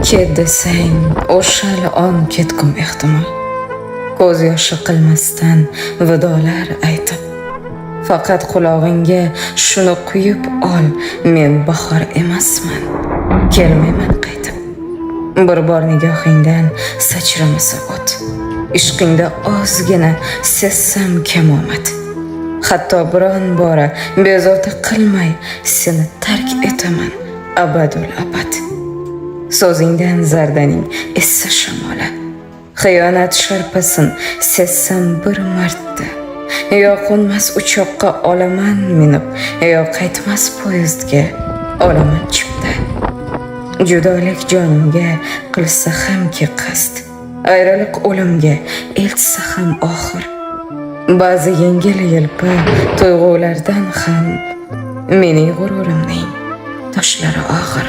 ket desang o'shal on ketgum ehtimol, ko'z yoshi qilmasdan vidolar aytib. Faqat qulog'ingga shuni quyib ol, men bahor emasman, kelmayman qaytib. Bir bor nigohingdan sachramasa o't, ishqingda ozgina sezsam kamomad. Hatto biron bora bezovta qilmay seni tark etaman abadul abad. So'zingdan zardaning essa shamola, xiyonat sharpasin sezsam bir marta. Yo qo'nmas uchoqqa olaman minib, yo qaytmas poyezdga olaman chipta. Judolik jonimga qilsa hamki qasd, ayriliq o'limga eltsa ham oxir. Ba'zi yengil-yelpi tuyg'ulardan ham mening g'ururimning toshlari og'ir.